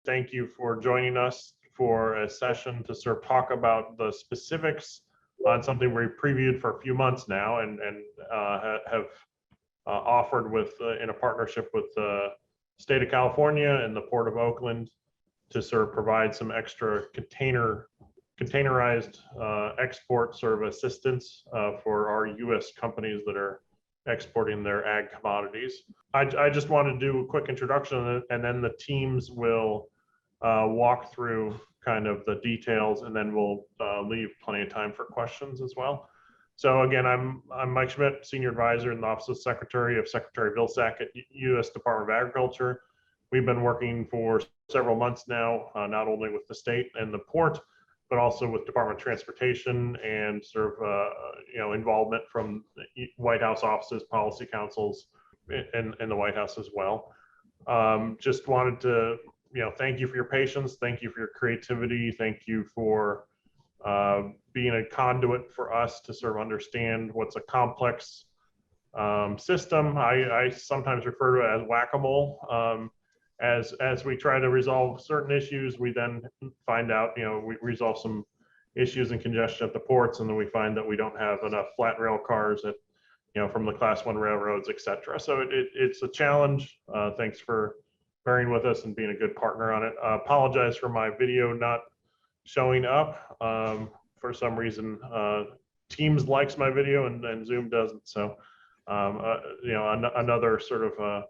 Thank you for joining us for a session to sort of talk about the specifics on something we previewed for a few months now and have offered in a partnership with the state of California and the Port of Oakland to sort of provide some extra containerized export sort of assistance for our U.S. companies that are exporting their ag commodities. I just want to do a quick introduction, and then the teams will walk through kind of the details, and then we'll leave plenty of time for questions as well. So again, I'm Mike Schmidt, Senior Advisor in the Office of Secretary Vilsack at U.S. Department of Agriculture. We've been working for several months now, not only with the state and the port, but also with Department of Transportation and sort of involvement from the White House offices, policy councils, and the White House as well. Just wanted to thank you for your patience, thank you for your creativity, thank you for being a conduit for us to sort of understand what's a complex system. I sometimes refer to it as whack-a-mole. As we try to resolve certain issues, we then find out, we resolve some issues and congestion at the ports, and then we find that we don't have enough flat rail cars at, from the Class 1 railroads, et cetera. So it's a challenge. Thanks for bearing with us and being a good partner on it. Apologize for my video not showing up. For some reason, Teams likes my video and Zoom doesn't. So, another sort of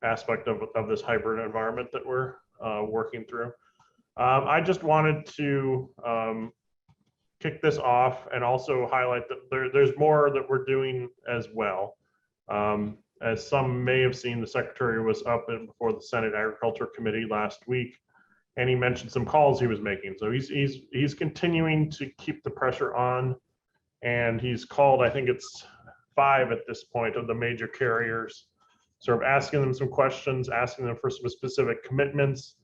aspect of this hybrid environment that we're working through. I just wanted to kick this off and also highlight that there's more that we're doing as well. As some may have seen, the Secretary was up before the Senate Agriculture Committee last week, and he mentioned some calls he was making. So he's continuing to keep the pressure on, and he's called, I think it's 5 at this point, of the major carriers, sort of asking them some questions, asking them for some specific commitments.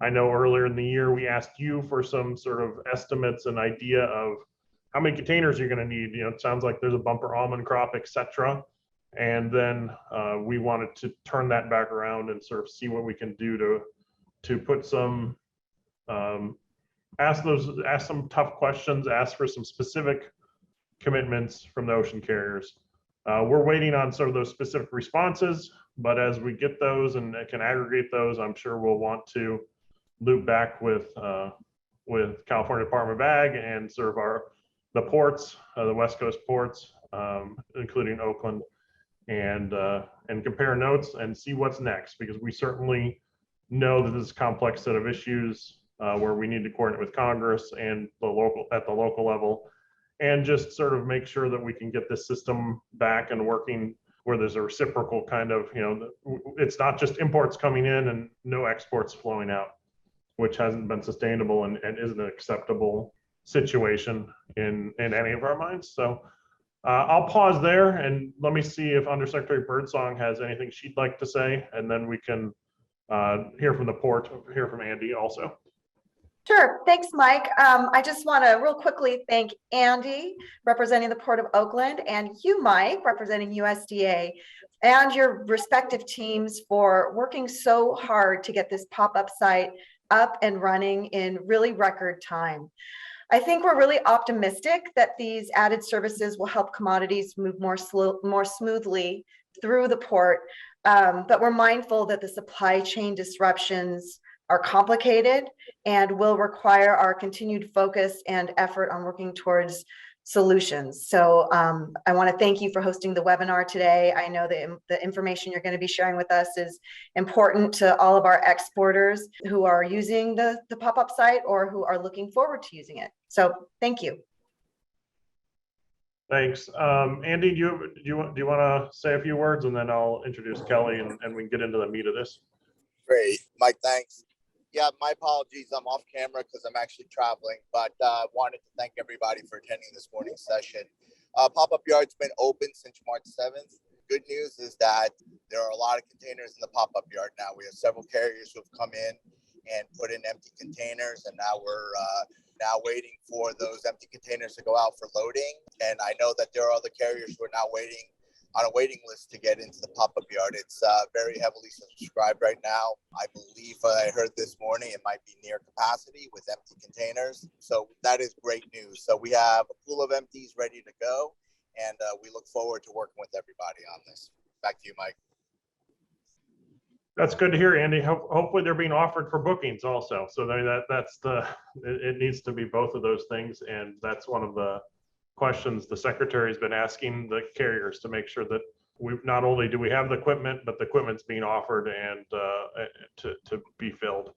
I know earlier in the year, we asked you for some sort of estimates and idea of how many containers you're going to need. It sounds like there's a bumper almond crop, et cetera. And then we wanted to turn that back around and sort of see what we can do to put some, ask some tough questions, ask for some specific commitments from the ocean carriers. We're waiting on sort of those specific responses, but as we get those and can aggregate those, I'm sure we'll want to loop back with California Department of Ag and sort of the ports, the West Coast ports, including Oakland, and compare notes and see what's next, because we certainly know that this is a complex set of issues where we need to coordinate with Congress and at the local level, and just sort of make sure that we can get this system back and working where there's a reciprocal kind of, it's not just imports coming in and no exports flowing out, which hasn't been sustainable and isn't an acceptable situation in any of our minds. So I'll pause there and let me see if Undersecretary Birdsong has anything she'd like to say, and then we can hear from the port, hear from Andy also. Sure. Thanks, Mike. I just want to real quickly thank Andy, representing the Port of Oakland, and you, Mike, representing USDA, and your respective teams for working so hard to get this pop-up site up and running in really record time. I think we're really optimistic that these added services will help commodities move more smoothly through the port, but we're mindful that the supply chain disruptions are complicated and will require our continued focus and effort on working towards solutions. So I want to thank you for hosting the webinar today. I know that the information you're going to be sharing with us is important to all of our exporters who are using the pop-up site or who are looking forward to using it. So thank you. Thanks. Andy, do you want to say a few words, and then I'll introduce Kelly and we can get into the meat of this. Great. Mike, thanks. Yeah, my apologies. I'm off camera because I'm actually traveling, but wanted to thank everybody for attending this morning's session. Pop-up yard's been open since March 7th. Good news is that there are a lot of containers in the pop-up yard now. We have several carriers who have come in and put in empty containers, and now we're now waiting for those empty containers to go out for loading. And I know that there are other carriers who are now waiting on a waiting list to get into the pop-up yard. It's very heavily subscribed right now. I believe I heard this morning it might be near capacity with empty containers. So that is great news. So we have a pool of empties ready to go, and we look forward to working with everybody on this. Back to you, Mike. That's good to hear, Andy. Hopefully they're being offered for bookings also. So it needs to be both of those things. And that's one of the questions the secretary's been asking the carriers, to make sure that we not only do we have the equipment, but the equipment's being offered and to be filled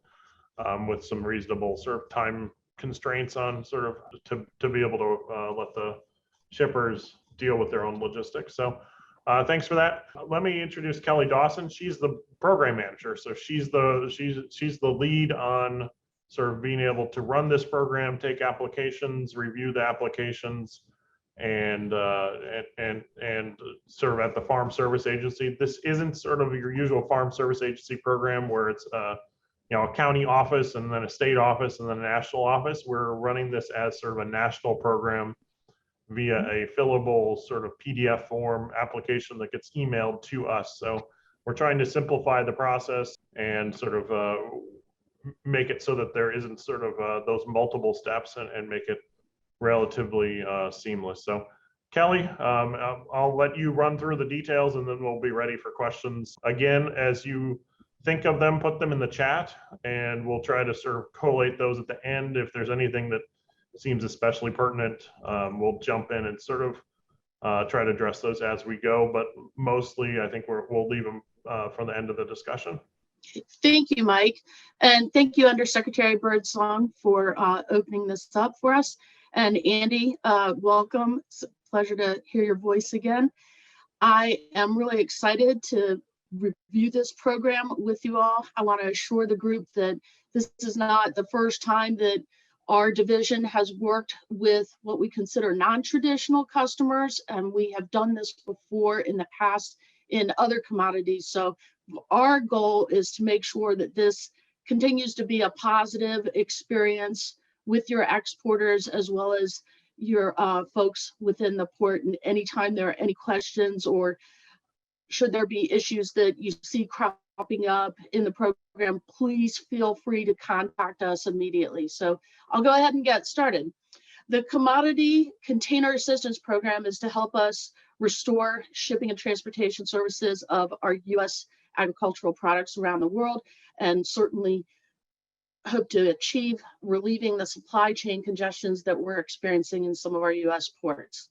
with some reasonable sort of time constraints on sort of to be able to let the shippers deal with their own logistics. So thanks for that. Let me introduce Kelly Dawson. She's the program manager. So she's the lead on sort of being able to run this program, take applications, review the applications, and serve at the Farm Service Agency. This isn't sort of your usual Farm Service Agency program where it's a county office and then a state office and then a national office. We're running this as sort of a national program via a fillable sort of PDF form application that gets emailed to us. So we're trying to simplify the process and sort of make it so that there isn't sort of those multiple steps and make it relatively seamless. So Kelly, I'll let you run through the details and then we'll be ready for questions. Again, as you think of them, put them in the chat and we'll try to sort of collate those at the end. If there's anything that seems especially pertinent, we'll jump in and sort of try to address those as we go, but mostly I think we'll leave them for the end of the discussion. Thank you, Mike. And thank you, Undersecretary Birdsong, for opening this up for us. And Andy, welcome. It's a pleasure to hear your voice again. I am really excited to review this program with you all. I want to assure the group that this is not the first time that our division has worked with what we consider non-traditional customers, and we have done this before in the past in other commodities. So our goal is to make sure that this continues to be a positive experience with your exporters as well as your folks within the port. And anytime there are any questions or should there be issues that you see cropping up in the program, please feel free to contact us immediately. So I'll go ahead and get started. The Commodity Container Assistance Program is to help us restore shipping and transportation services of our U.S. agricultural products around the world, and certainly hope to achieve relieving the supply chain congestions that we're experiencing in some of our U.S. ports.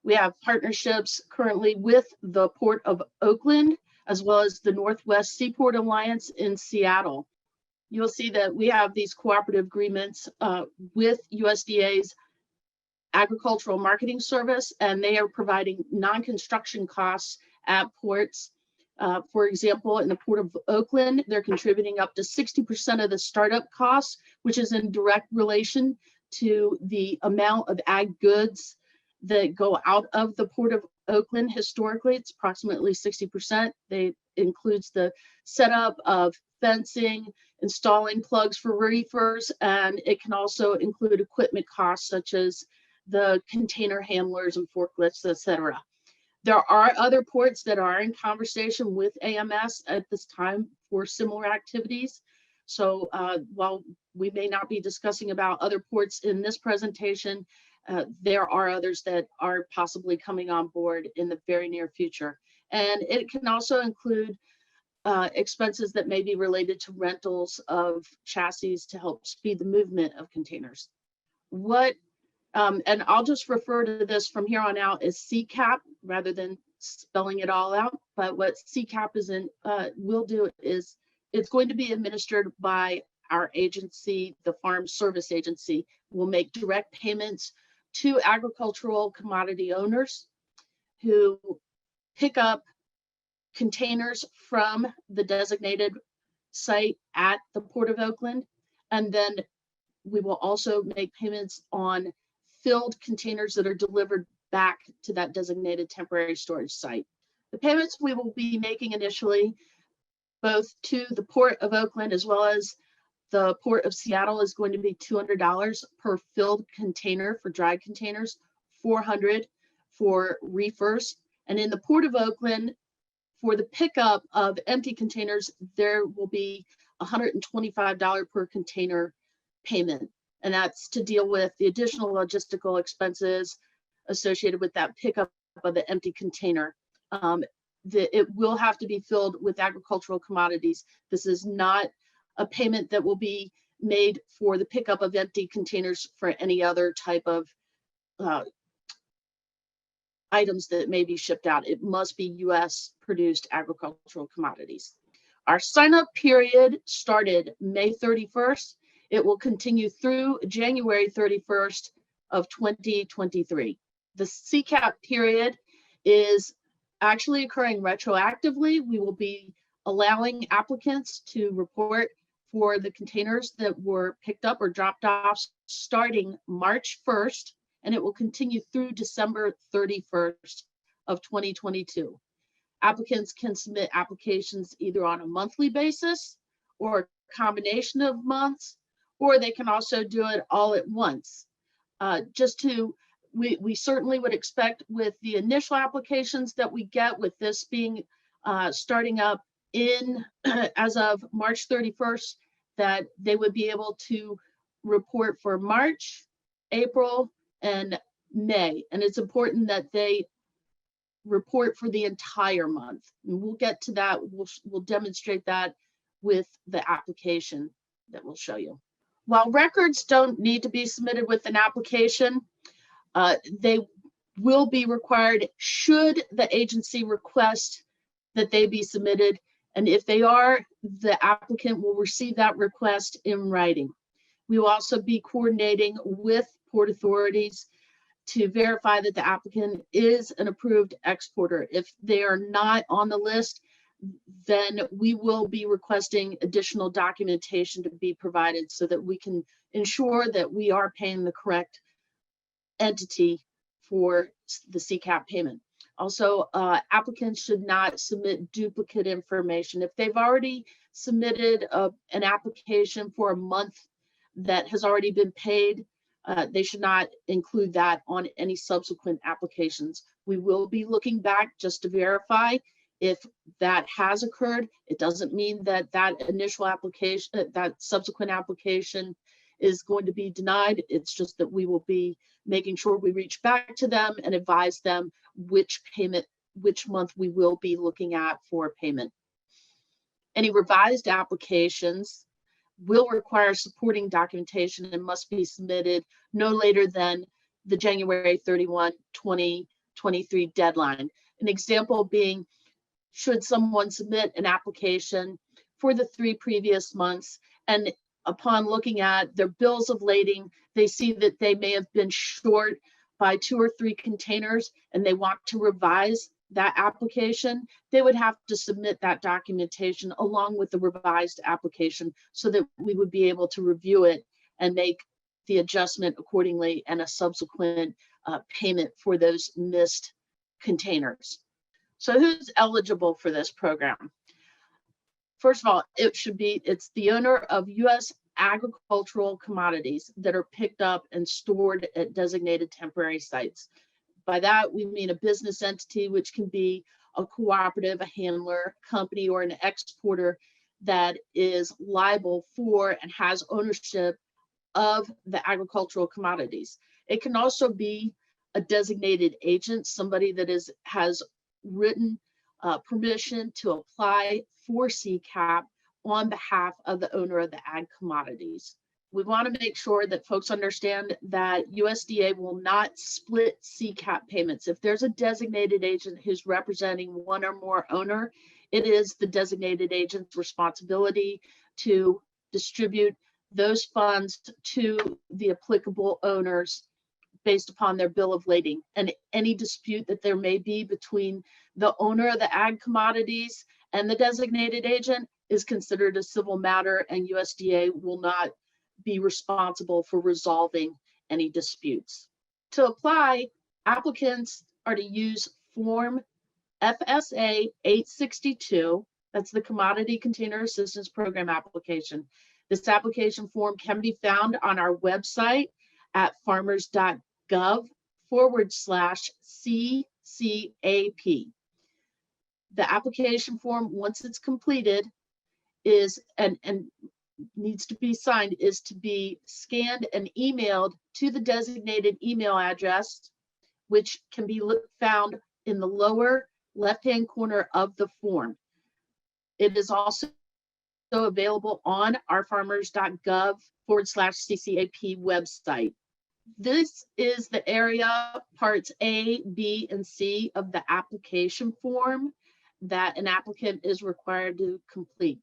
We have partnerships currently with the Port of Oakland, as well as the Northwest Seaport Alliance in Seattle. You'll see that we have these cooperative agreements with USDA's Agricultural Marketing Service, and they are providing non-construction costs at ports. For example, in the Port of Oakland, they're contributing up to 60% of the startup costs, which is in direct relation to the amount of ag goods that go out of the Port of Oakland. Historically, it's approximately 60%. They includes the setup of fencing, installing plugs for reefers, and it can also include equipment costs such as the container handlers and forklifts, etc. There are other ports that are in conversation with AMS at this time for similar activities. So while we may not be discussing about other ports in this presentation, there are others that are possibly coming on board in the very near future. And it can also include expenses that may be related to rentals of chassis to help speed the movement of containers. And I'll just refer to this from here on out as CCAP rather than spelling it all out. But what CCAP will do is it's going to be administered by our agency, the Farm Service Agency. Will make direct payments to agricultural commodity owners who pick up containers from the designated site at the Port of Oakland. And then we will also make payments on filled containers that are delivered back to that designated temporary storage site. The payments we will be making initially, both to the Port of Oakland as well as the Port of Seattle, is going to be $200 per filled container for dry containers, $400 for reefers, And in the Port of Oakland, for the pickup of empty containers, there will be $125 per container payment. And that's to deal with the additional logistical expenses associated with that pickup of the empty container. It will have to be filled with agricultural commodities. This is not a payment that will be made for the pickup of empty containers for any other type of items that may be shipped out. It must be US produced agricultural commodities. Our sign up period started May 31st. It will continue through January 31st of 2023. The CCAP period is actually occurring retroactively. We will be allowing applicants to report for the containers that were picked up or dropped off starting March 1st, and it will continue through December 31st of 2022. Applicants can submit applications either on a monthly basis or a combination of months, or they can also do it all at once. We certainly would expect with the initial applications that we get, with this being starting up in as of March 31st, that they would be able to report for March, April, and May. And it's important that they report for the entire month. And we'll get to that. We'll demonstrate that with the application that we'll show you. While records don't need to be submitted with an application, they will be required should the agency request that they be submitted. And if they are, the applicant will receive that request in writing. We will also be coordinating with port authorities to verify that the applicant is an approved exporter. If they are not on the list, then we will be requesting additional documentation to be provided so that we can ensure that we are paying the correct entity for the CCAP payment. Also, applicants should not submit duplicate information. If they've already submitted an application for a month that has already been paid, they should not include that on any subsequent applications. We will be looking back just to verify if that has occurred. It doesn't mean that that initial application, that subsequent application is going to be denied. It's just that we will be making sure we reach back to them and advise them which month we will be looking at for payment. Any revised applications will require supporting documentation and must be submitted no later than the January 31, 2023 deadline. An example being, should someone submit an application for the 3 previous months, and upon looking at their bills of lading, they see that they may have been short by 2 or 3 containers and they want to revise that application, they would have to submit that documentation along with the revised application so that we would be able to review it and make the adjustment accordingly and a subsequent payment for those missed containers. So who's eligible for this program? First of all, it's the owner of U.S. agricultural commodities that are picked up and stored at designated temporary sites. By that, we mean a business entity, which can be a cooperative, a handler, company, or an exporter that is liable for and has ownership of the agricultural commodities. It can also be a designated agent, somebody that has written permission to apply for CCAP on behalf of the owner of the ag commodities. We want to make sure that folks understand that USDA will not split CCAP payments. If there's a designated agent who's representing one or more owner, it is the designated agent's responsibility to distribute those funds to the applicable owners based upon their bill of lading. And any dispute that there may be between the owner of the ag commodities and the designated agent is considered a civil matter, and USDA will not be responsible for resolving any disputes. To apply, applicants are to use Form FSA 862, that's the Commodity Container Assistance Program application. This application form can be found on our website at farmers.gov/CCAP CAP. The application form, once it's completed, is and needs to be signed, is to be scanned and emailed to the designated email address, which can be found in the lower left-hand corner of the form. It is also available on ourfarmers.gov/CCAP website. This is the area, parts A, B, and C of the application form that an applicant is required to complete.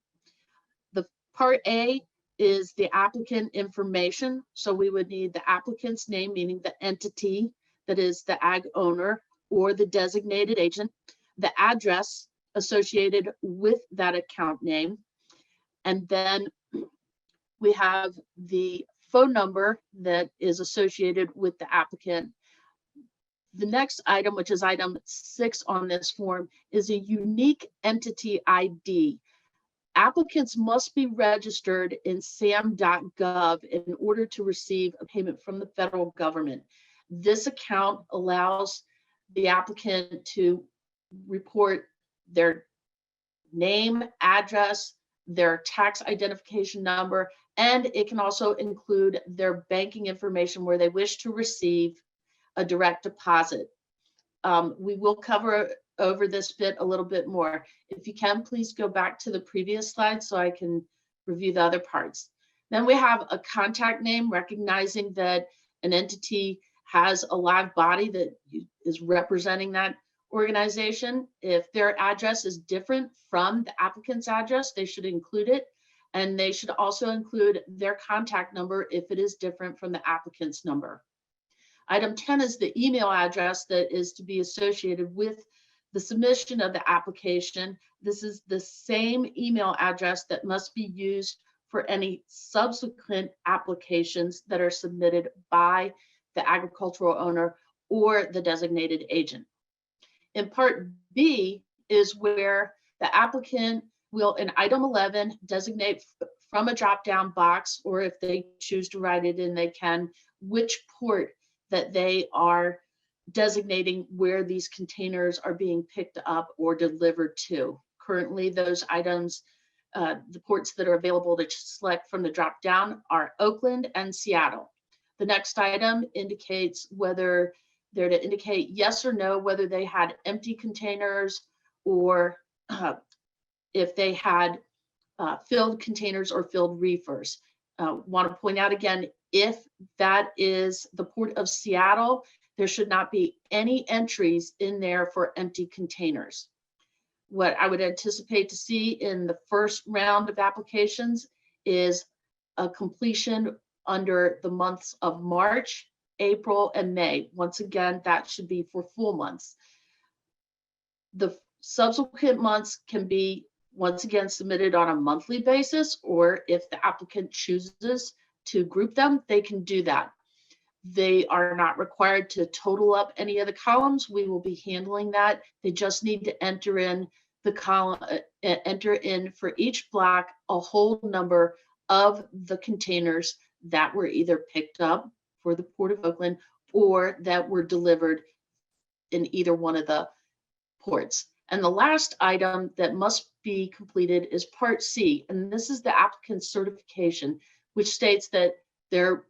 The part A is the applicant information. So we would need the applicant's name, meaning the entity that is the ag owner or the designated agent, the address associated with that account name, and then we have the phone number that is associated with the applicant. The next item, which is item 6 on this form, is a unique entity ID. Applicants must be registered in sam.gov in order to receive a payment from the federal government. This account allows the applicant to report their name, address, their tax identification number, and it can also include their banking information where they wish to receive a direct deposit. We will cover over this bit a little bit more. If you can, please go back to the previous slide so I can review the other parts. Then we have a contact name, recognizing that an entity has a live body that is representing that organization. If their address is different from the applicant's address, they should include it. And they should also include their contact number if it is different from the applicant's number. Item 10 is the email address that is to be associated with the submission of the application. This is the same email address that must be used for any subsequent applications that are submitted by the agricultural owner or the designated agent. In part B is where the applicant will, in item 11, designate from a drop-down box, or if they choose to write it in, they can, which port that they are designating where these containers are being picked up or delivered to. Currently, those items, the ports that are available to select from the drop-down are Oakland and Seattle. The next item indicates whether they're to indicate yes or no, whether they had empty containers or if they had filled containers or filled reefers. Want to point out again, if that is the Port of Seattle, there should not be any entries in there for empty containers. What I would anticipate to see in the first round of applications is a completion under the months of March, April, and May. Once again, that should be for full months. The subsequent months can be, once again, submitted on a monthly basis, or if the applicant chooses to group them, they can do that. They are not required to total up any of the columns. We will be handling that. They just need to enter in the column, enter in for each block a whole number of the containers that were either picked up for the Port of Oakland or that were delivered in either one of the ports. And the last item that must be completed is Part C, and this is the applicant's certification, which states that they're,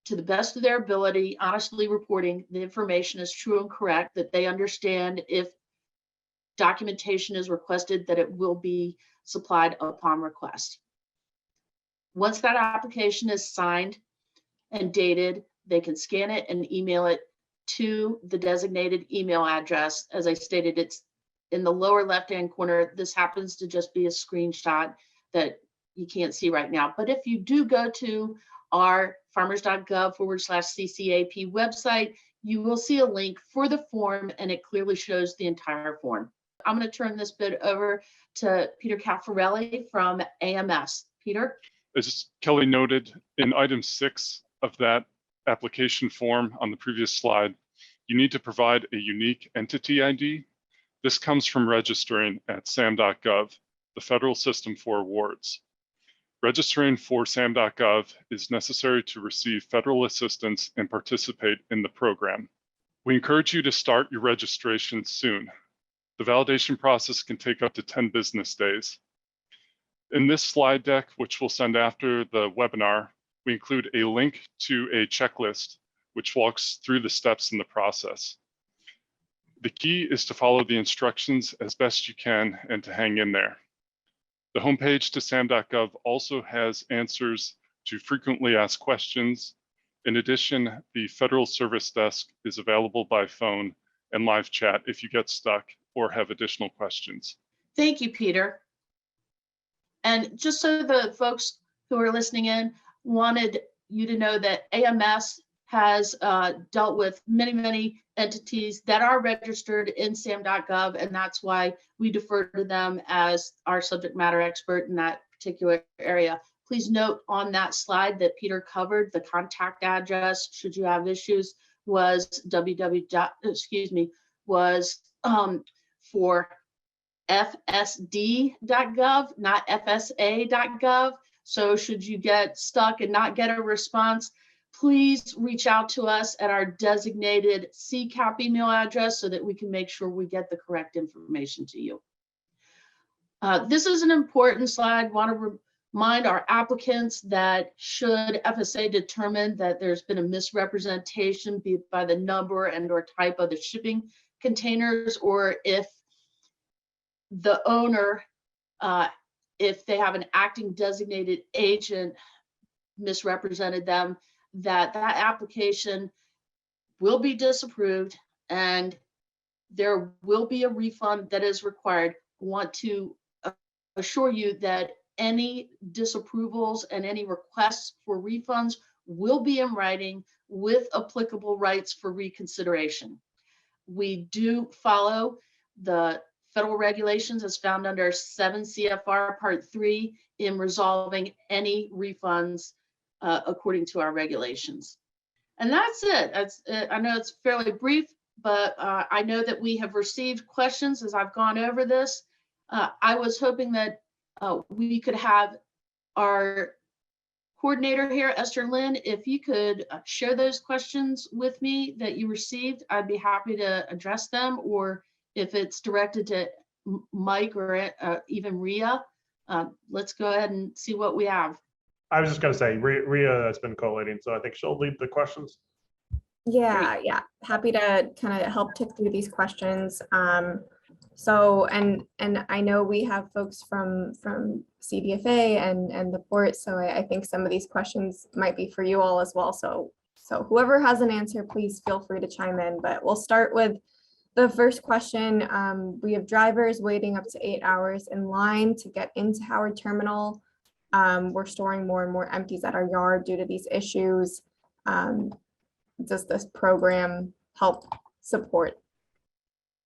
to the best of their ability, honestly reporting the information is true and correct, that they understand if documentation is requested, that it will be supplied upon request. Once that application is signed and dated, they can scan it and email it to the designated email address. As I stated, it's in the lower left-hand corner. This happens to just be a screenshot that you can't see right now. But if you do go to our farmers.gov/CCAP website, you will see a link for the form, and it clearly shows the entire form. I'm going to turn this bit over to Peter Caffarelli from AMS. Peter? As Kelly noted, in item 6 of that application form on the previous slide, you need to provide a unique entity ID. This comes from registering at sam.gov, the federal system for awards. Registering for sam.gov is necessary to receive federal assistance and participate in the program. We encourage you to start your registration soon. The validation process can take up to 10 business days. In this slide deck, which we'll send after the webinar, we include a link to a checklist which walks through the steps in the process. The key is to follow the instructions as best you can and to hang in there. The homepage to sam.gov also has answers to frequently asked questions. In addition, the Federal Service Desk is available by phone and live chat if you get stuck or have additional questions. Thank you, Peter. And just so the folks who are listening in wanted you to know that AMS has dealt with many entities that are registered in sam.gov, and that's why we defer to them as our subject matter expert in that particular area. Please note on that slide that Peter covered, the contact address, should you have issues, was for fsd.gov, not fsa.gov. So should you get stuck and not get a response, please reach out to us at our designated CCAP email address so that we can make sure we get the correct information to you. This is an important slide. Want to remind our applicants that should FSA determine that there's been a misrepresentation, be it by the number and or type of the shipping containers, or if the owner, if they have an acting designated agent misrepresented them, that application will be disapproved and there will be a refund that is required. I want to assure you that any disapprovals and any requests for refunds will be in writing with applicable rights for reconsideration. We do follow the federal regulations as found under 7 CFR Part 3 in resolving any refunds according to our regulations. And that's it. I know it's fairly brief, but I know that we have received questions as I've gone over this. I was hoping that we could have our coordinator here, Esther Lynn, if you could share those questions with me that you received, I'd be happy to address them, or if it's directed to Mike or even Rhea, let's go ahead and see what we have. I was just going to say, Rhea has been collating, so I think she'll lead the questions. Yeah, happy to kind of help tick through these questions. So, and I know we have folks from CDFA and the port, so I think some of these questions might be for you all as well. So whoever has an answer, please feel free to chime in, but we'll start with the first question. We have drivers waiting up to 8 hours in line to get into Howard Terminal. We're storing more and more empties at our yard due to these issues. Does this program help support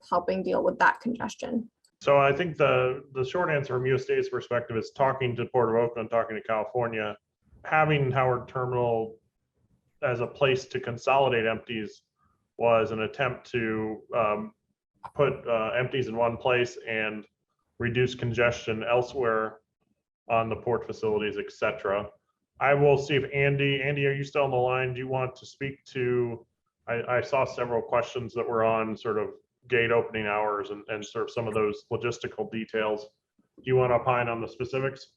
helping deal with that congestion? So I think the short answer from USDA's perspective is talking to Port of Oakland, talking to California, having Howard Terminal as a place to consolidate empties was an attempt to put empties in one place and reduce congestion elsewhere on the port facilities, etc. I will see if Andy, are you still on the line? Do you want to speak to, I saw several questions that were on sort of gate opening hours and sort of some of those logistical details. Do you want to opine on the specifics?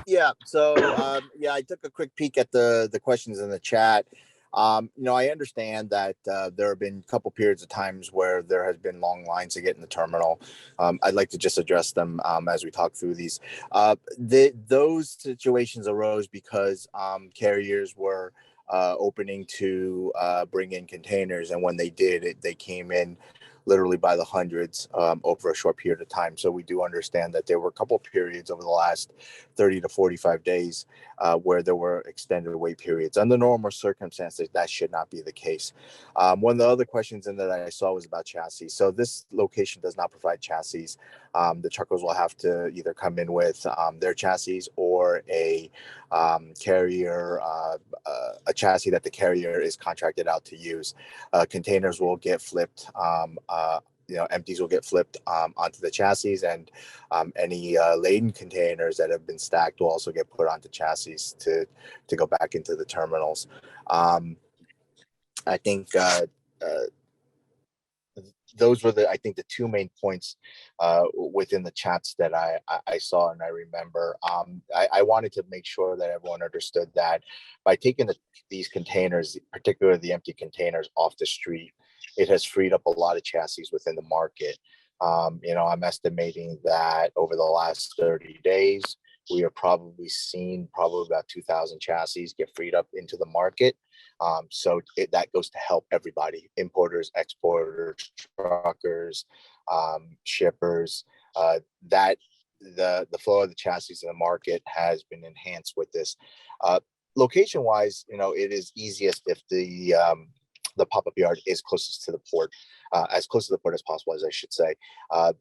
Yeah, so I took a quick peek at the questions in the chat. I understand that there have been a couple periods of times where there has been long lines to get in the terminal. I'd like to just address them as we talk through these. Those situations arose because carriers were opening to bring in containers, and when they did, they came in literally by the hundreds over a short period of time. So we do understand that there were a couple of periods over the last 30 to 45 days where there were extended wait periods. Under normal circumstances, that should not be the case. One of the other questions in that I saw was about chassis. So this location does not provide chassis. The truckers will have to either come in with their chassis or a carrier, a chassis that the carrier is contracted out to use. Containers will get flipped. Empties will get flipped onto the chassis, and any laden containers that have been stacked will also get put onto chassis to go back into the terminals. I think those were I think the two main points within the chats that I saw and I remember. I wanted to make sure that everyone understood that by taking these containers, particularly the empty containers, off the street, it has freed up a lot of chassis within the market. I'm estimating that over the last 30 days, we have probably seen about 2,000 chassis get freed up into the market. So that goes to help everybody: importers, exporters, truckers, shippers. That the flow of the chassis in the market has been enhanced with this. Location wise, it is easiest if the pop-up yard is closest to the port, as close to the port as possible, as I should say,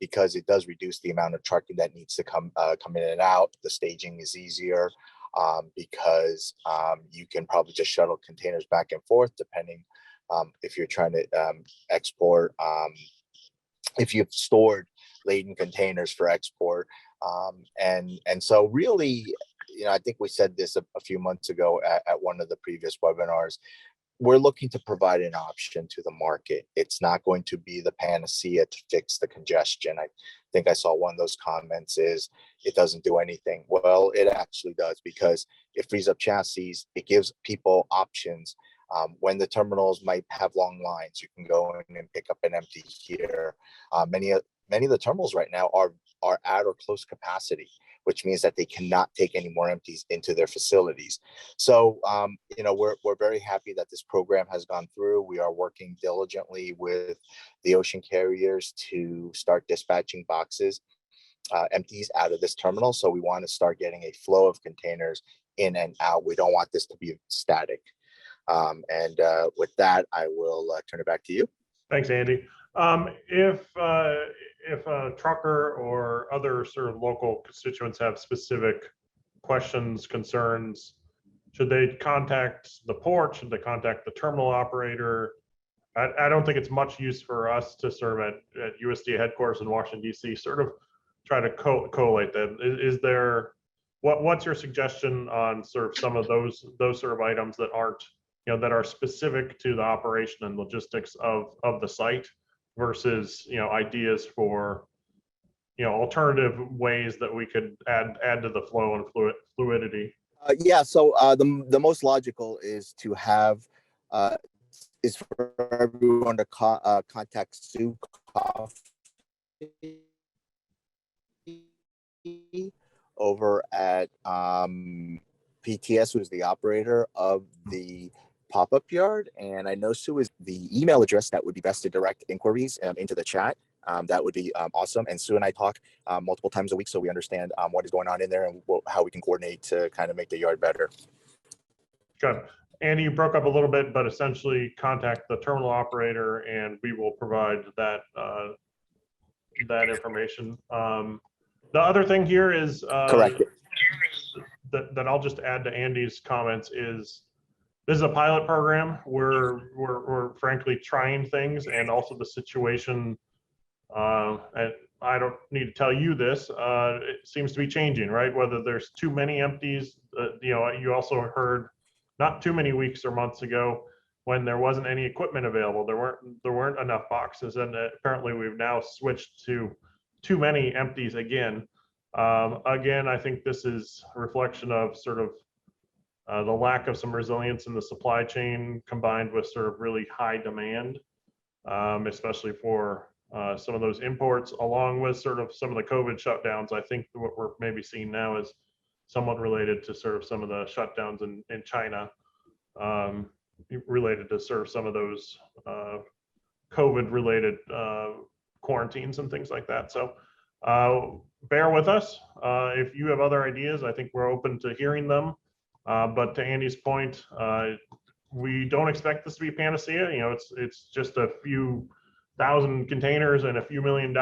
because it does reduce the amount of trucking that needs to come in and out. The staging is easier because you can probably just shuttle containers back and forth, depending if you're trying to export, if you've stored laden containers for export. And so really, I think we said this a few months ago at one of the previous webinars. We're looking to provide an option to the market. It's not going to be the panacea to fix the congestion. I think I saw one of those comments is it doesn't do anything. Well, it actually does, because it frees up chassis. It gives people options. When the terminals might have long lines, you can go in and pick up an empty here. Many of the terminals right now are at or close capacity, which means that they cannot take any more empties into their facilities. So, we're very happy that this program has gone through. We are working diligently with the ocean carriers to start dispatching boxes, empties out of this terminal. So we want to start getting a flow of containers in and out. We don't want this to be static. And with that, I will turn it back to you. Thanks, Andy. If a trucker or other sort of local constituents have specific questions, concerns, should they contact the port? Should they contact the terminal operator? I don't think it's much use for us to serve at USDA headquarters in Washington, D.C. sort of try to collate that. Is there, what's your suggestion on sort of some of those sort of items that aren't, that are specific to the operation and logistics of the site versus, ideas for, alternative ways that we could add to the flow and fluidity? So the most logical is to have is for everyone to contact Sue Coffey over at PTS, who's the operator of the pop-up yard. And I know Sue is the email address that would be best to direct inquiries into the chat. That would be awesome. And Sue and I talk multiple times a week, so we understand what is going on in there and how we can coordinate to kind of make the yard better. Good. Andy, you broke up a little bit, but essentially contact the terminal operator and we will provide that information. The other thing here is correct. That I'll just add to Andy's comments is this is a pilot program. We're frankly trying things, and also the situation, and I don't need to tell you this, it seems to be changing, right? Whether there's too many empties, you also heard not too many weeks or months ago when there wasn't any equipment available, there weren't enough boxes, and apparently we've now switched to too many empties again. Again, I think this is a reflection of sort of the lack of some resilience in the supply chain combined with sort of really high demand, especially for some of those imports, along with sort of some of the COVID shutdowns. I think what we're maybe seeing now is somewhat related to sort of some of the shutdowns in China, related to sort of some of those COVID related quarantines and things like that. So bear with us. If you have other ideas, I think we're open to hearing them. But to Andy's point, we don't expect this to be panacea. It's just a few thousand containers and a few $1 million.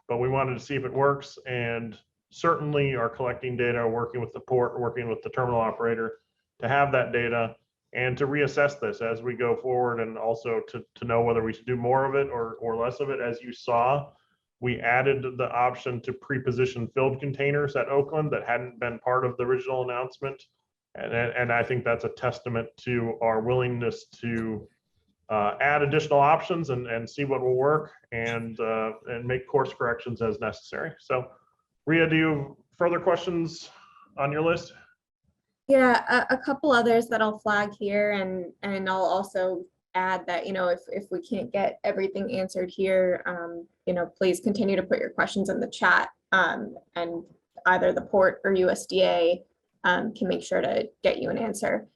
But we wanted to see if it works, and certainly are collecting data, working with the port, working with the terminal operator to have that data and to reassess this as we go forward, and also to know whether we should do more of it or less of it. As you saw, we added the option to pre-position filled containers at Oakland that hadn't been part of the original announcement. And I think that's a testament to our willingness to add additional options and see what will work and make course corrections as necessary. So Ria, do you have further questions on your list? Yeah, a couple others that I'll flag here, and I'll also add that, you know, if we can't get everything answered here, you know, please continue to put your questions in the chat, and either the port or USDA can make sure to get you an answer.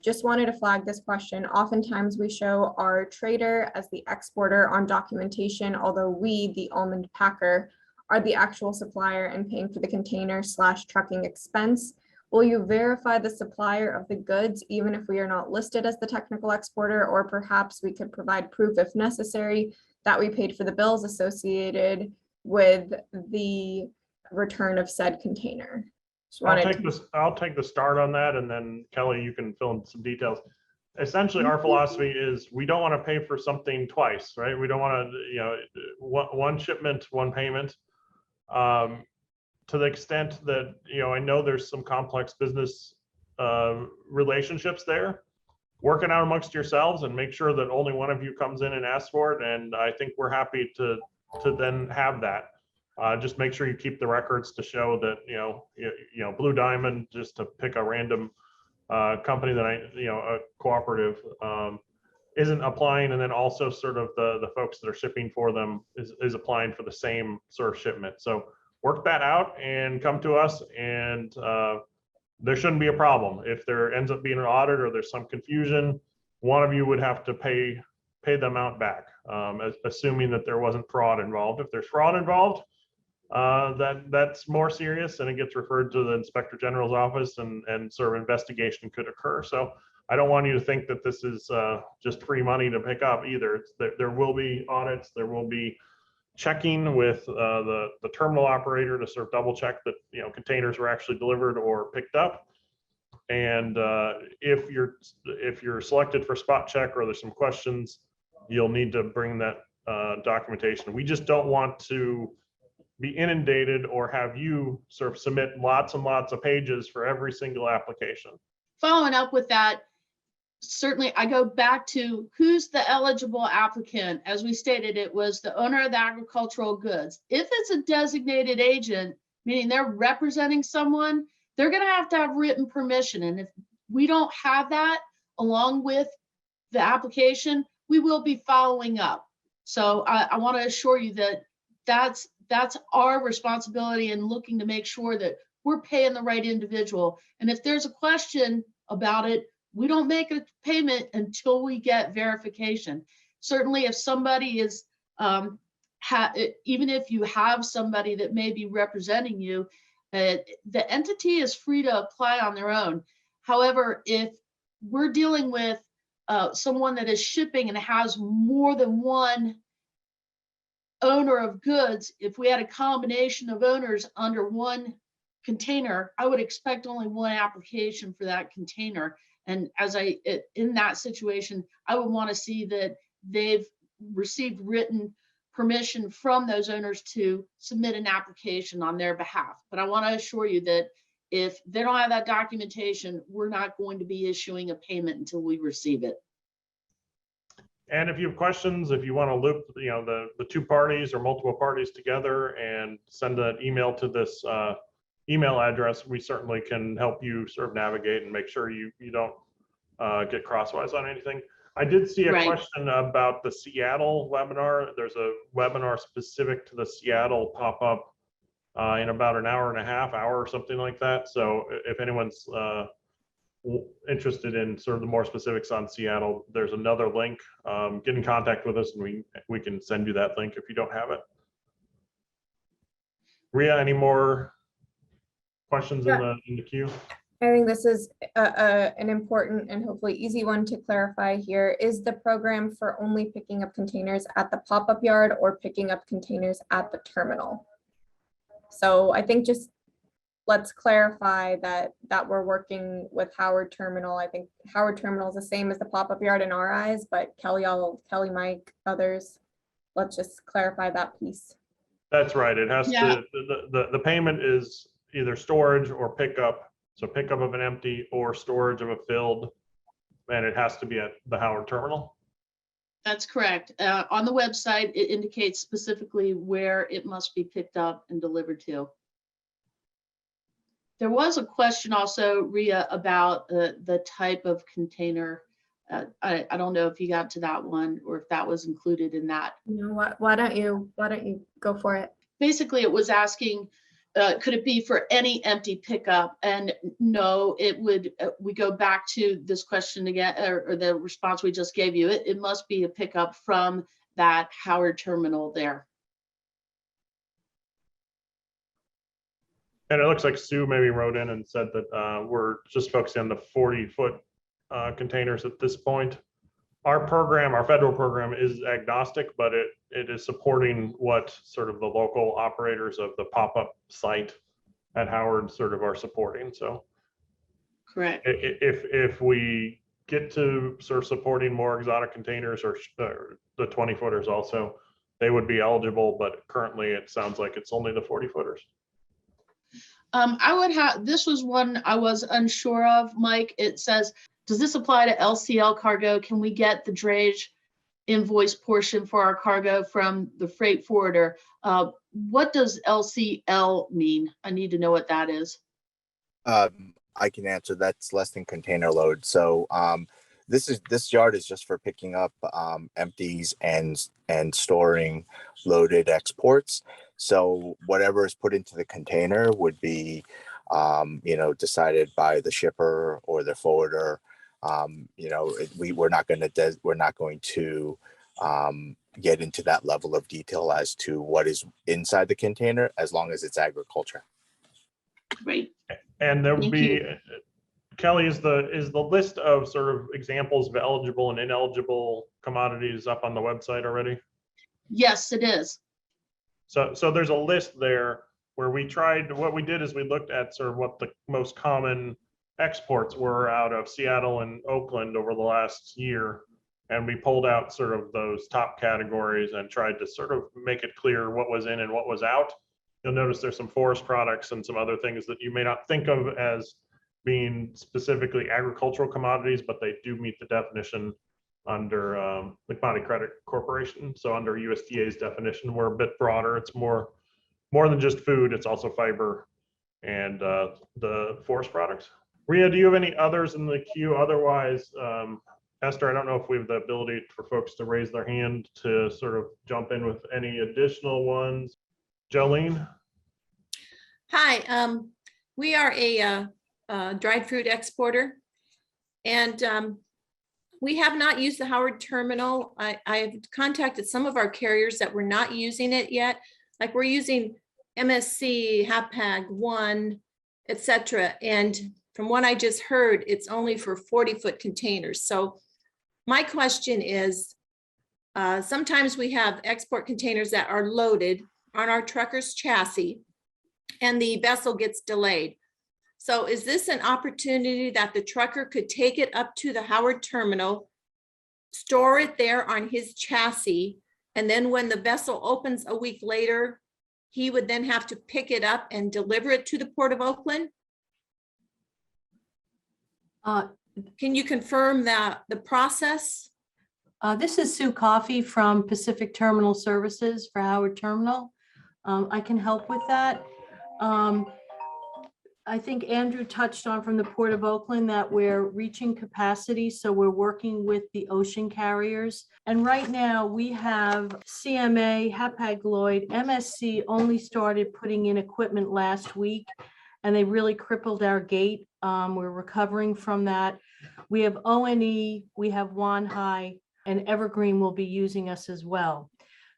Just wanted to flag this question. Oftentimes we show our trader as the exporter on documentation, although we, the almond packer, are the actual supplier and paying for the container/trucking expense. Will you verify the supplier of the goods even if we are not listed as the technical exporter, or perhaps we could provide proof if necessary that we paid for the bills associated with the return of said container? I'll take the start on that, and then Kelly, you can fill in some details. Essentially, our philosophy is we don't want to pay for something twice, right? We don't want to, you know, one shipment, one payment. To the extent that, you know, I know there's some complex business relationships there, work it out amongst yourselves and make sure that only one of you comes in and asks for it. And I think we're happy to then have that. Just make sure you keep the records to show that, you know, Blue Diamond, just to pick a random company that a cooperative isn't applying, and then also sort of the folks that are shipping for them is applying for the same sort of shipment. So work that out and come to us, and there shouldn't be a problem. If there ends up being an audit or there's some confusion, one of you would have to pay the amount back, assuming that there wasn't fraud involved. If there's fraud involved, that's more serious, and it gets referred to the Inspector General's office, and sort of investigation could occur. So I don't want you to think that this is just free money to pick up either. There will be audits, there will be checking with the terminal operator to sort of double check that, you know, containers were actually delivered or picked up. And if you're selected for spot check or there's some questions, you'll need to bring that documentation. We just don't want to be inundated or have you sort of submit lots and lots of pages for every single application. Following up with that, certainly I go back to who's the eligible applicant. As we stated, it was the owner of the agricultural goods. If it's a designated agent, meaning they're representing someone, they're going to have written permission. And if we don't have that along with the application, we will be following up. So I want to assure you that that's our responsibility in looking to make sure that we're paying the right individual. And if there's a question about it, we don't make a payment until we get verification. Certainly if somebody is, even if you have somebody that may be representing you, the entity is free to apply on their own. However, if we're dealing with someone that is shipping and has more than one owner of goods, if we had a combination of owners under one container, I would expect only one application for that container. And in that situation, I would want to see that they've received written permission from those owners to submit an application on their behalf. But I want to assure you that if they don't have that documentation, we're not going to be issuing a payment until we receive it. And if you have questions, if you want to loop, you know, the two parties or multiple parties together and send an email to this email address, we certainly can help you sort of navigate and make sure you don't get crosswise on anything. I did see a question about the Seattle webinar. There's a webinar specific to the Seattle pop up in about an hour and a half, hour or something like that. So if anyone's interested in sort of the more specifics on Seattle, there's another link. Get in contact with us and we can send you that link if you don't have it. Ria, any more questions in the queue? I think this is an important and hopefully easy one to clarify here. Is the program for only picking up containers at the pop-up yard or picking up containers at the terminal? So I think just let's clarify that we're working with Howard Terminal. I think Howard Terminal is the same as the pop-up yard in our eyes, but Kelly, Mike, others, let's just clarify that piece. That's right. It has to, the payment is either storage or pickup. So pickup of an empty or storage of a filled, and it has to be at the Howard Terminal. That's correct. On the website, it indicates specifically where it must be picked up and delivered to. There was a question also, Ria, about the type of container. I don't know if you got to that one or if that was included in that. You know what, why don't you go for it? Basically, it was asking, could it be for any empty pickup? And no, it would, we go back to this question again, or the response we just gave you. It must be a pickup from that Howard terminal there. And it looks like Sue maybe wrote in and said that we're just focusing on the 40-foot containers at this point. Our program, our federal program, is agnostic, but it is supporting what sort of the local operators of the pop-up site at Howard sort of are supporting. So Correct. if we get to sort of supporting more exotic containers or the 20-footers also, they would be eligible, but currently it sounds like it's only the 40-footers. I would have, this was one I was unsure of, Mike. It says, does this apply to LCL cargo? Can we get the drayage invoice portion for our cargo from the freight forwarder? What does LCL mean? I need to know what that is. I can answer. That's less than container load. So this yard is just for picking up empties and storing loaded exports. So whatever is put into the container would be decided by the shipper or the forwarder. We're not going to get into that level of detail as to what is inside the container, as long as it's agriculture. Great. And there would Thank be, you. Kelly, is the list of sort of examples of eligible and ineligible commodities up on the website already? Yes, it is. So there's a list there where what we did is we looked at sort of what the most common exports were out of Seattle and Oakland over the last year. And we pulled out sort of those top categories and tried to sort of make it clear what was in and what was out. You'll notice there's some forest products and some other things that you may not think of as being specifically agricultural commodities, but they do meet the definition under the Commodity Credit Corporation. So under USDA's definition, we're a bit broader. It's more than just food. It's also fiber and the forest products. Ria, do you have any others in the queue? Otherwise, Esther, I don't know if we have the ability for folks to raise their hand to sort of jump in with any additional ones. Jolene? Hi, we are a dried fruit exporter, and we have not used the Howard terminal. I've contacted some of our carriers that were not using it yet. Like we're using MSC, Hapag, One, etc. And from what I just heard, it's only for 40-foot containers. So my question is, sometimes we have export containers that are loaded on our trucker's chassis and the vessel gets delayed. So is this an opportunity that the trucker could take it up to the Howard terminal, store it there on his chassis, and then when the vessel opens a week later, he would then have to pick it up and deliver it to the Port of Oakland? Can you confirm that the process? This is Sue Coffey from Pacific Terminal Services for Howard Terminal. I can help with that. I think Andrew touched on from the Port of Oakland that we're reaching capacity, so we're working with the ocean carriers. And right now we have CMA, Hapag-Lloyd, MSC only started putting in equipment last week, and they really crippled our gate. We're recovering from that. We have ONE, we have Wanhai, and Evergreen will be using us as well.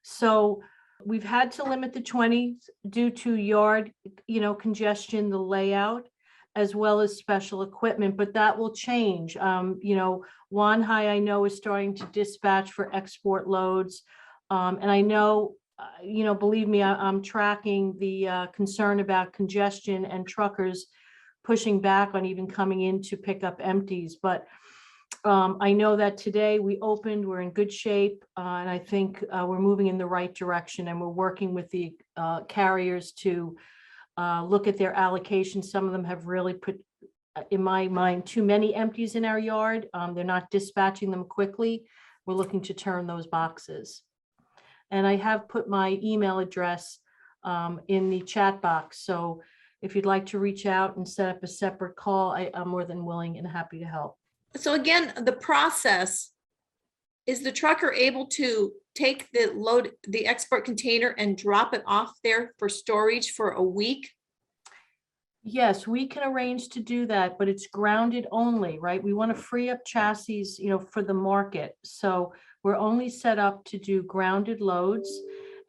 So we've had to limit the 20s due to yard, congestion, the layout, as well as special equipment, but that will change. Wanhai, I know, is starting to dispatch for export loads. And I know, believe me, I'm tracking the concern about congestion and truckers pushing back on even coming in to pick up empties. But I know that today we opened, we're in good shape, and I think we're moving in the right direction, and we're working with the carriers to look at their allocation. Some of them have really put, in my mind, too many empties in our yard. They're not dispatching them quickly. we're looking to turn those boxes. And I have put my email address in the chat box. So if you'd like to reach out and set up a separate call, I'm more than willing and happy to help. So again, the process, is the trucker able to take the export container and drop it off there for storage for a week? Yes, we can arrange to do that, but it's grounded only, right? We want to free up chassis, for the market. So we're only set up to do grounded loads.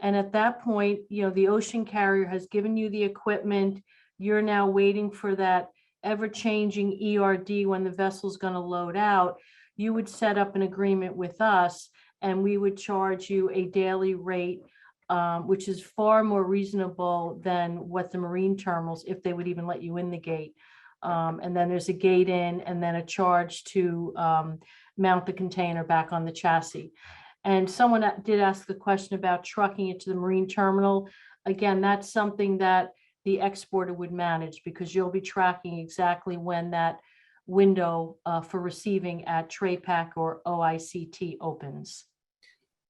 And at that point, the ocean carrier has given you the equipment. You're now waiting for that ever-changing ERD when the vessel's going to load out. You would set up an agreement with us and we would charge you a daily rate, which is far more reasonable than what the marine terminals, if they would even let you in the gate. And then there's a gate in and then a charge to mount the container back on the chassis. And someone did ask the question about trucking it to the marine terminal. Again, that's something that the exporter would manage because you'll be tracking exactly when that window for receiving at TraPac or OICT opens.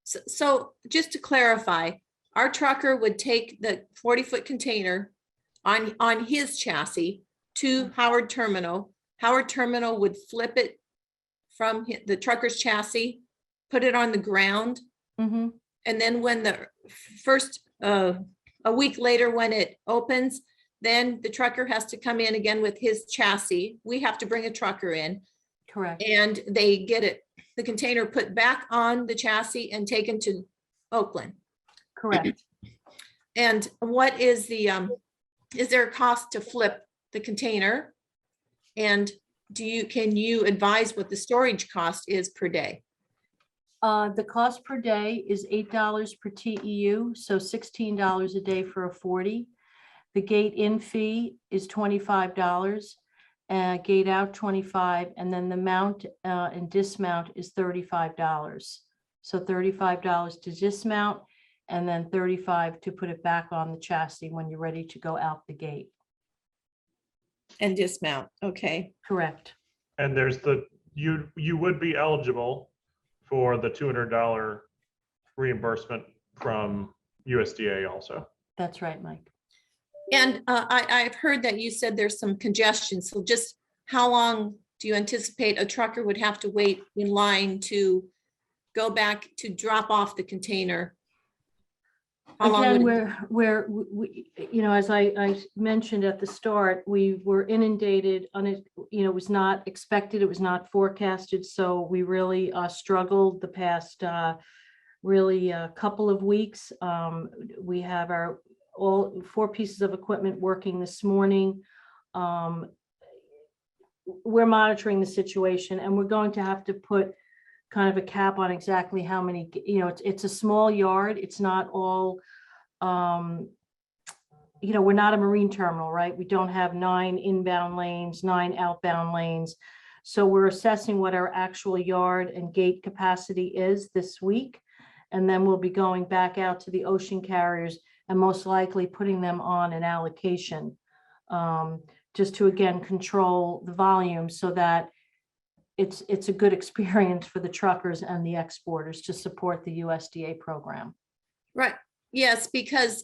So just to clarify, our trucker would take the 40-foot container on his chassis to Howard Terminal. Howard Terminal would flip it from the trucker's chassis, put it on the ground. Mm-hmm. And then when the first, a week later when it opens, then the trucker has to come in again with his chassis. We have to bring a trucker in. Correct. And they get the container put back on the chassis and taken to Oakland. Correct. And what is is there a cost to flip the container? And can you advise what the storage cost is per day? The cost per day is $8 per TEU, so $16 a day for a 40. The gate in fee is $25, gate out $25, and then the mount and dismount is $35. So $35 to dismount, and then $35 to put it back on the chassis when you're ready to go out the gate. And dismount, okay. Correct. And there's you would be eligible for the $200 reimbursement from USDA also. That's right, Mike. And I've heard that you said there's some congestion. So just how long do you anticipate a trucker would have to wait in line to go back to drop off the container? How long Again, would we, as I mentioned at the start, we were inundated on it. It was not expected. It was not forecasted. So we really struggled the past really couple of weeks. We have all 4 pieces of equipment working this morning. We're monitoring the situation and we're going to have to put kind of a cap on exactly how many, it's a small yard. It's not all, we're not a marine terminal, right? We don't have 9 inbound lanes, 9 outbound lanes. So we're assessing what our actual yard and gate capacity is this week. And then we'll be going back out to the ocean carriers and most likely putting them on an allocation just to, again, control the volume so that it's a good experience for the truckers and the exporters to support the USDA program. Right. Yes, because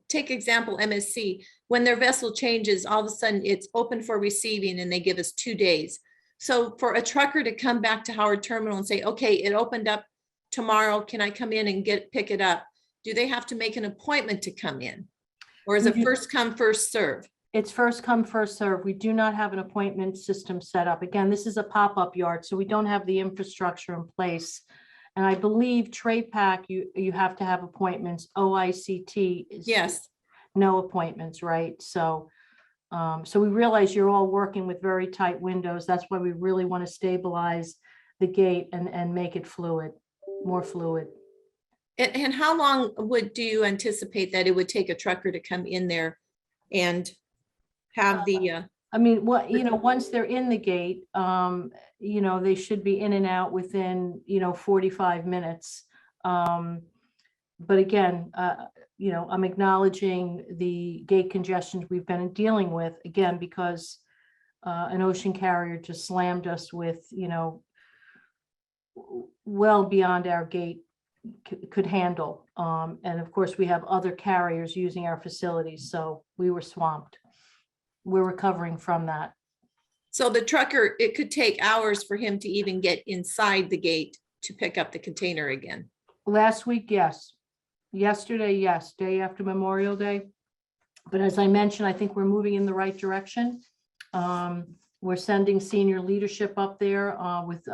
take example MSC, when their vessel changes, all of a sudden it's open for receiving and they give us 2 days. So for a trucker to come back to Howard Terminal and say, okay, it opened up tomorrow, can I come in and pick it up? Do they have to make an appointment to come in? Or is it first come, first serve? It's first come, first serve. We do not have an appointment system set up. Again, this is a pop-up yard, so we don't have the infrastructure in place. And I believe TraPac, you have to have appointments. OICT is Yes. no appointments, right? So, so we realize you're all working with very tight windows. That's why we really want to stabilize the gate and make it fluid, more fluid. And how long do you anticipate that it would take a trucker to come in there and have the I mean, once they're in the gate, they should be in and out within 45 minutes. But again, I'm acknowledging the gate congestions we've been dealing with, again, because an ocean carrier just slammed us with well beyond our gate could handle. And of course, we have other carriers using our facilities, so we were swamped. We're recovering from that. So the trucker, it could take hours for him to even get inside the gate to pick up the container again. Last week, yes. Yesterday, yes. Day after Memorial Day. But as I mentioned, I think we're moving in the right direction. We're sending senior leadership up there with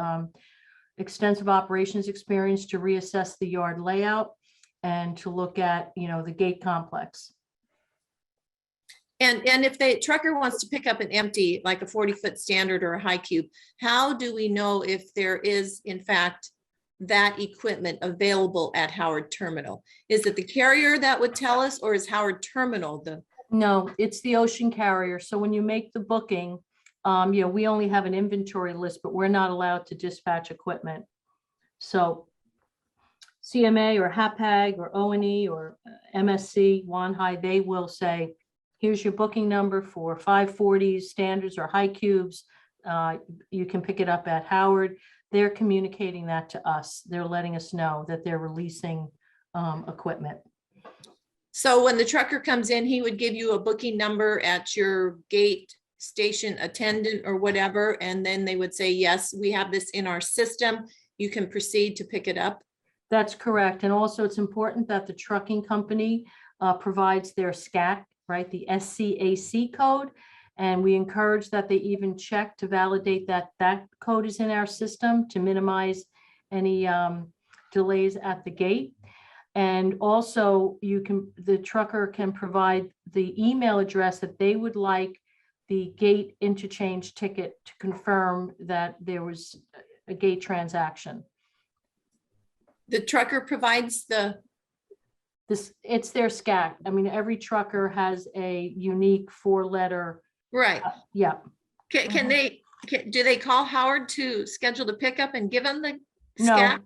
extensive operations experience to reassess the yard layout and to look at, the gate complex. And if the trucker wants to pick up an empty, like a 40-foot standard or a high cube, how do we know if there is in fact that equipment available at Howard Terminal? Is it the carrier that would tell us, or is Howard Terminal the? No, it's the ocean carrier. So when you make the booking, we only have an inventory list, but we're not allowed to dispatch equipment. So CMA or HAPAG or O&E or MSC, Wanhai, they will say, here's your booking number for 540s, standards, or high cubes. You can pick it up at Howard. They're communicating that to us. They're letting us know that they're releasing equipment. So when the trucker comes in, he would give you a booking number at your gate station attendant or whatever, and then they would say, yes, we have this in our system. You can proceed to pick it up. That's correct. And also it's important that the trucking company provides their SCAC, right, the SCAC code. And we encourage that they even check to validate that that code is in our system to minimize any delays at the gate. And also the trucker can provide the email address that they would like the gate interchange ticket to confirm that there was a gate transaction. The trucker provides It's their SCAC. I mean, every trucker has a unique 4-letter. right. Yeah. Can they, do they call Howard to schedule the pickup and give them the No, SCAC?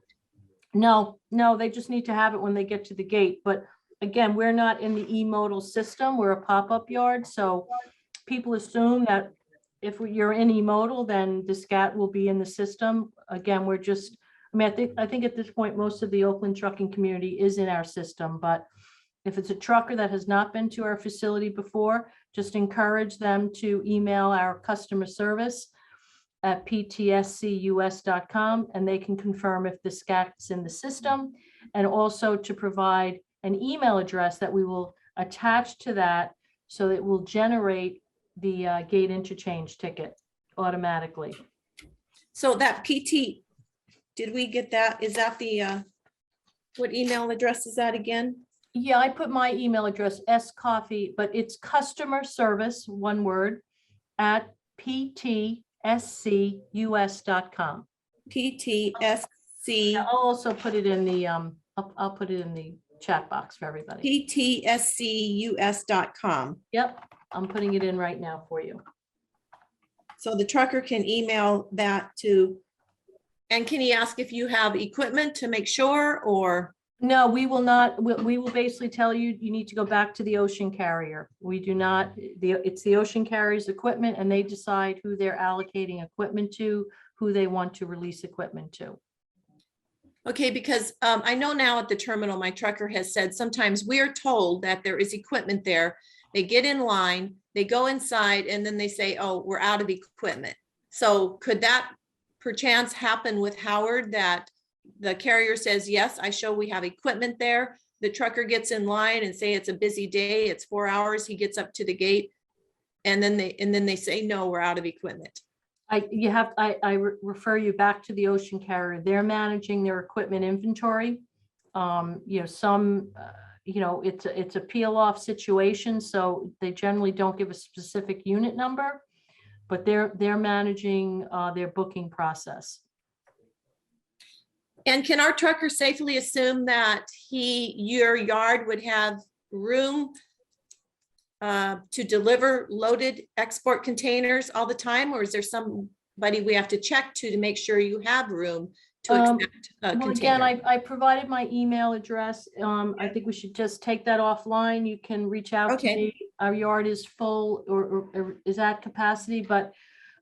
no, they just need to have it when they get to the gate. But again, we're not in the e-modal system. We're a pop-up yard. So people assume that if you're in e-modal, then the SCAT will be in the system. Again, we're just, I think at this point, most of the Oakland trucking community is in our system, but if it's a trucker that has not been to our facility before, just encourage them to email our customer service at ptscus.com, and they can confirm if the SCAC is in the system, and also to provide an email address that we will attach to that so that it will generate the gate interchange ticket automatically. So that PT, did we get that? Is that the, what email address is that again? Yeah, I put my email address, scoffee, but it's customer service, one word, at ptscus.com. PTSC, I'll also put it in the, I'll put it in the chat box for everybody. PTSCUS.com. Yep, I'm putting it in right now for you. So the trucker can email that to, and can he ask if you have equipment to make sure, or? No, we will not, we will basically tell you, you need to go back to the ocean carrier. We do not, it's the ocean carrier's equipment, and they decide who they're allocating equipment to, who they want to release equipment to. Okay, because I know now at the terminal, my trucker has said sometimes we are told that there is equipment there. They get in line, they go inside, and then they say, oh, we're out of equipment. So could that perchance happen with Howard, that the carrier says, yes, I show we have equipment there. The trucker gets in line and say it's a busy day, it's 4 hours, he gets up to the gate, and then they say, no, we're out of equipment. I refer you back to the ocean carrier. They're managing their equipment inventory. It's a peel off situation, so they generally don't give a specific unit number, but they're managing their booking process. And can our trucker safely assume that your yard would have room to deliver loaded export containers all the time? Or is there somebody we have to check to make sure you have room to accept a Well, again, container? I provided my email address. I think we should just take that offline. You can reach out to Okay. me. Our yard is full or is at capacity, but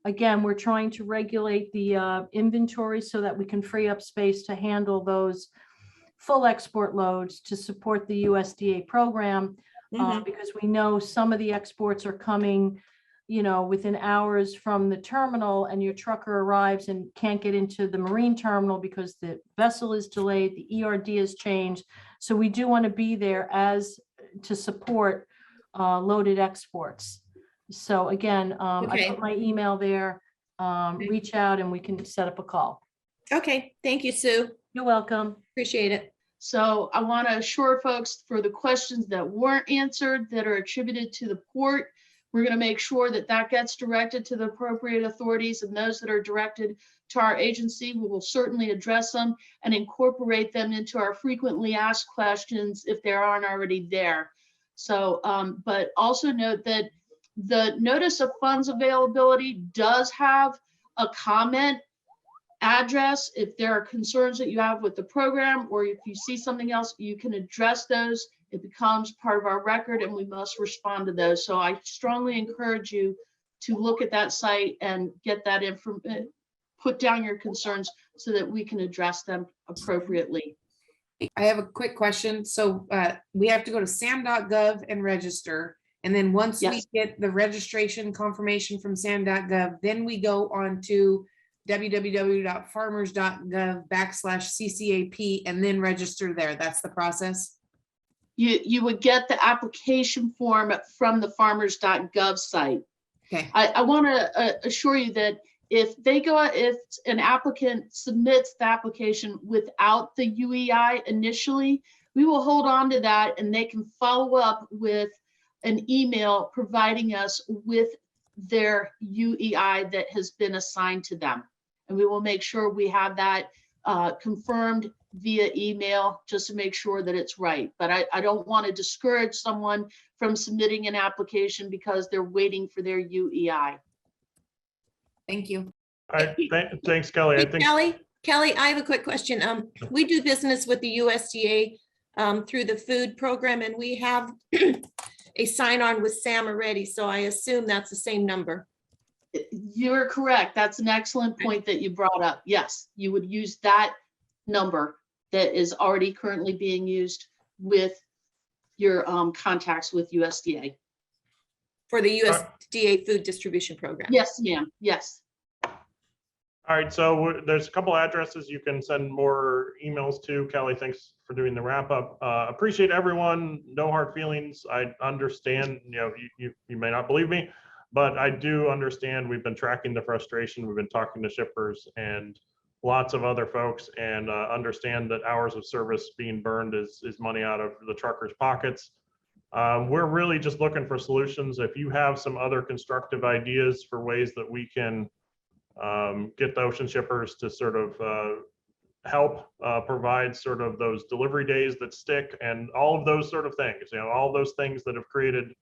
Again, we're trying to regulate the inventory so that we can free up space to handle those full export loads to support the USDA program, because we know some of the exports are coming, within hours from the terminal, and your trucker arrives and can't get into the marine terminal because the vessel is delayed, the ERD has changed. So we do want to be there to support loaded exports. So again, I put my email there, reach out and we can set up a call. Okay, thank you, Sue. You're welcome. Appreciate it. So I want to assure folks, for the questions that weren't answered that are attributed to the port, we're going to make sure that that gets directed to the appropriate authorities, and those that are directed to our agency, we will certainly address them and incorporate them into our frequently asked questions if they aren't already there. So, but also note that the notice of funds availability does have a comment address. If there are concerns that you have with the program, or if you see something else, you can address those. It becomes part of our record and we must respond to those. So I strongly encourage you to look at that site and get that information, put down your concerns so that we can address them appropriately. I have a quick question. So we have to go to sam.gov and register. And then once we get the registration confirmation from sam.gov, then we go on to www.farmers.gov/CCAP and then register there. That's the process. You would get the application form from the farmers.gov site. Okay. I want to assure you that if an applicant submits the application without the UEI initially, we will hold on to that and they can follow up with an email providing us with their UEI that has been assigned to them. And we will make sure we have that confirmed via email just to make sure that it's right. But I don't want to discourage someone from submitting an application because they're waiting for their UEI. Thank you. All right, thanks, Kelly. Hey, Kelly, I have a quick question. We do business with the USDA through the food program, and we have a sign-on with Sam already, so I assume that's the same number. You're correct. That's an excellent point that you brought up. Yes, you would use that number that is already currently being used with your contacts with USDA. For the USDA food distribution program. Yes, ma'am. Yes. All right, so there's a couple addresses you can send more emails to. Kelly, thanks for doing the wrap up. Appreciate everyone. No hard feelings. I understand, you may not believe me, but I do understand. We've been tracking the frustration. We've been talking to shippers and lots of other folks, and understand that hours of service being burned is money out of the truckers' pockets. We're really just looking for solutions. If you have some other constructive ideas for ways that we can get the ocean shippers to sort of help provide sort of those delivery days that stick and all of those sort of things, all those things that have created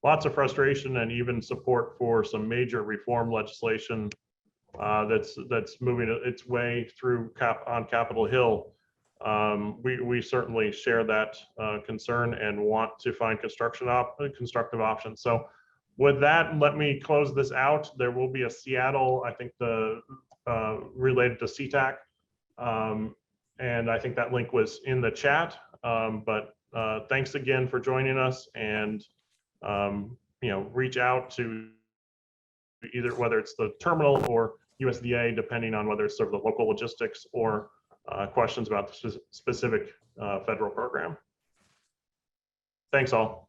lots of frustration and even support for some major reform legislation that's moving its way through on Capitol Hill. We certainly share that concern and want to find constructive options. So with that, let me close this out. There will be a Seattle, I think related to CTAC. And I think that link was in the chat. But thanks again for joining us, and reach out to either whether it's the terminal or USDA, depending on whether it's sort of the local logistics or questions about the specific federal program. Thanks all.